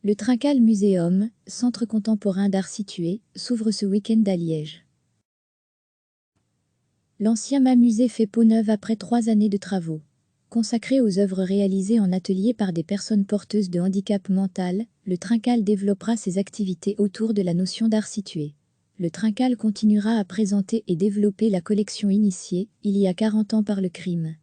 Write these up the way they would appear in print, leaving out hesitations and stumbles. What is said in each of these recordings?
Le Trinqual Muséum, centre contemporain d'art situé, s'ouvre ce week-end à Liège. L'ancien MAMusée fait peau neuve après 3 années de travaux. Consacré aux œuvres réalisées en atelier par des personnes porteuses de handicap mental, le Trinqual développera ses activités autour de la notion d'art situé. Le Trinqual continuera à présenter et développer la collection initiée, il y a 40 ans par le crime.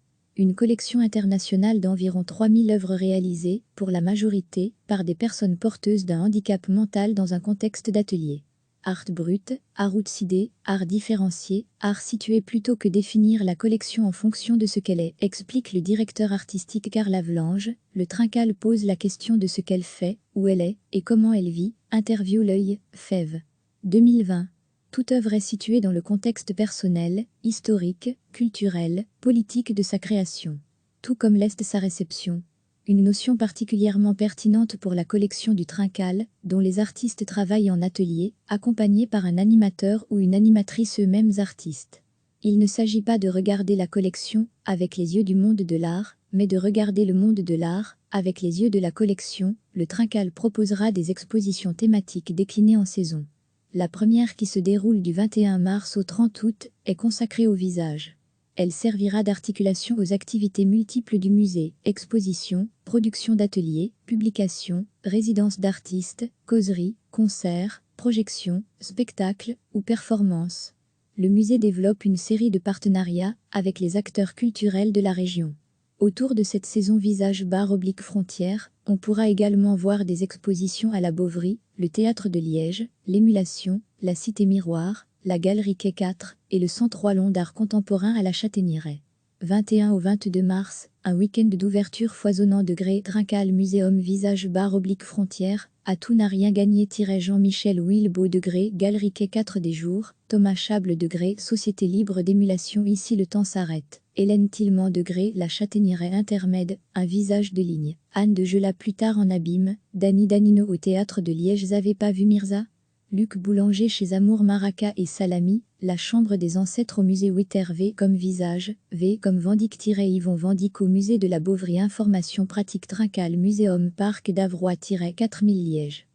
Une collection internationale d'environ 3000 œuvres réalisées, pour la majorité, par des personnes porteuses d'un handicap mental dans un contexte d'atelier. Art brut, art outsidé, art différencié, art situé plutôt que définir la collection en fonction de ce qu'elle est, explique le directeur artistique Karl Avelange. Le Trinqual pose la question de ce qu'elle fait, où elle est, et comment elle vit, interview L'Œil, Fèves. 2020. Toute œuvre est située dans le contexte personnel, historique, culturel, politique de sa création. Tout comme l'est sa réception. Une notion particulièrement pertinente pour la collection du Trinqual, dont les artistes travaillent en atelier, accompagnés par un animateur ou une animatrice eux-mêmes artistes. Il ne s'agit pas de regarder la collection avec les yeux du monde de l'art, mais de regarder le monde de l'art avec les yeux de la collection. Le Trinqual proposera des expositions thématiques déclinées en saison. La première, qui se déroule du 21 mars au 30 août, est consacrée au visage. Elle servira d'articulation aux activités multiples du musée, expositions, productions d'ateliers, publications, résidences d'artistes, causeries, concerts, projections, spectacles ou performances. Le musée développe une série de partenariats avec les acteurs culturels de la région. Autour de cette saison visage/frontière, on pourra également voir des expositions à la Bovary, le Théâtre de Liège, l'Émulation, la Cité Miroir, la Galerie Quai 4 et le Centre Wallon d'art contemporain à la Châtaignieraie. 21 au 22 mars, un week-end d'ouverture foisonnant de gré. Trinqual Muséum visage/frontière, à tout n'a rien gagné. Jean-Michel Wilbeau de Gré, Galerie Quai 4 des jours, Thomas Chable de Gré, Société libre d'émulation. Ici le temps s'arrête. Hélène Tillement de Gré, la Châtaignieraie intermède, un visage de ligne. Anne de Gelat plus tard en abîme, Dany Danino au Théâtre de Liège. Vous avez pas vu Mirza? Luc Boulanger chez Amour Maraca et Salami, la chambre des ancêtres au musée Witter. V comme visage, V comme Vendic-Yvon Vendic au musée de la Bovary. Information pratique Trinqual Muséum Parc d'Avroy-4000 Liège.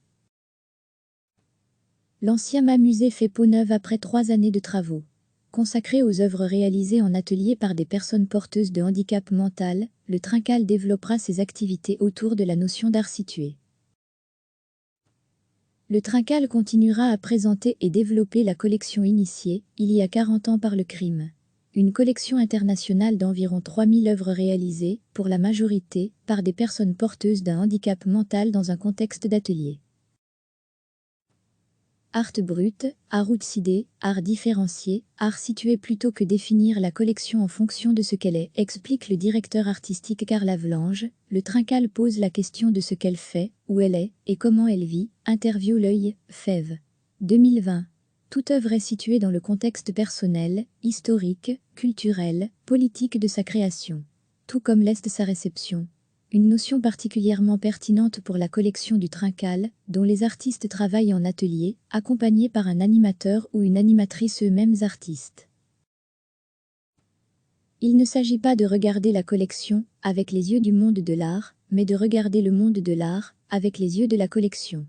L'ancien MAMusée fait peau neuve après 3 années de travaux. Consacré aux œuvres réalisées en atelier par des personnes porteuses de handicap mental, le Trinqual développera ses activités autour de la notion d'art situé. Le Trinqual continuera à présenter et développer la collection initiée, il y a 40 ans par le crime. Une collection internationale d'environ 3000 œuvres réalisées, pour la majorité, par des personnes porteuses d'un handicap mental dans un contexte d'atelier. Art brut, art outsidé, art différencié, art situé plutôt que définir la collection en fonction de ce qu'elle est, explique le directeur artistique Karl Avelange. Le Trinqual pose la question de ce qu'elle fait, où elle est, et comment elle vit, interview L'Œil, Fèves. 2020. Toute œuvre est située dans le contexte personnel, historique, culturel, politique de sa création. Tout comme l'est sa réception. Une notion particulièrement pertinente pour la collection du Trinqual, dont les artistes travaillent en atelier, accompagnés par un animateur ou une animatrice eux-mêmes artistes. Il ne s'agit pas de regarder la collection avec les yeux du monde de l'art, mais de regarder le monde de l'art avec les yeux de la collection.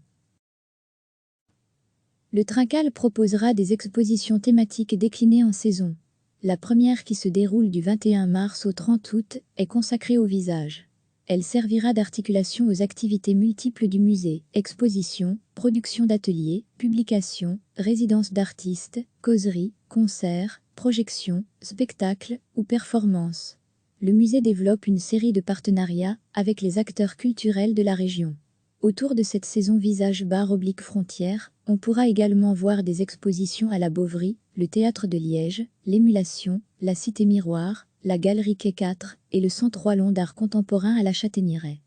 Le Trinqual proposera des expositions thématiques déclinées en saison. La première, qui se déroule du 21 mars au 30 août, est consacrée au visage. Elle servira d'articulation aux activités multiples du musée, expositions, productions d'ateliers, publications, résidences d'artistes, causeries, concerts, projections, spectacles ou performances. Le musée développe une série de partenariats avec les acteurs culturels de la région. Autour de cette saison visage/frontière, on pourra également voir des expositions à la Bovary, le Théâtre de Liège, l'Émulation, la Cité Miroir, la Galerie Quai 4 et le Centre Wallon d'art contemporain à la Châtaignieraie.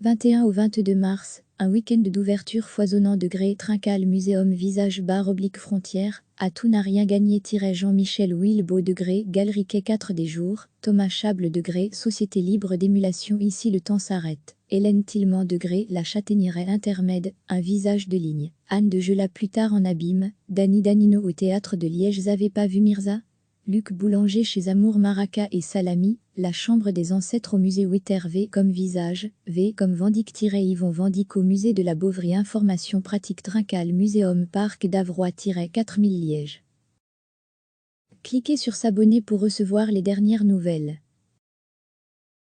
21 au 22 mars, un week-end d'ouverture foisonnant de gré. Trinqual Muséum visage/frontière, à tout n'a rien gagné. Jean-Michel Wilbeau de Gré, Galerie Quai 4 des jours, Thomas Chable de Gré, Société libre d'émulation. Ici le temps s'arrête. Hélène Tillement de Gré, la Châtaignieraie intermède, un visage de ligne. Anne de Gelat plus tard en abîme, Dany Danino au Théâtre de Liège. Vous avez pas vu Mirza? Luc Boulanger chez Amour Maraca et Salami, la chambre des ancêtres au musée Witter V comme visage, V comme Vendic-Yvon Vendic au musée de la Bovry. Information pratique Trincal Muséum Parc d'Avroy-4000 Liège. Cliquez sur s'abonner pour recevoir les dernières nouvelles.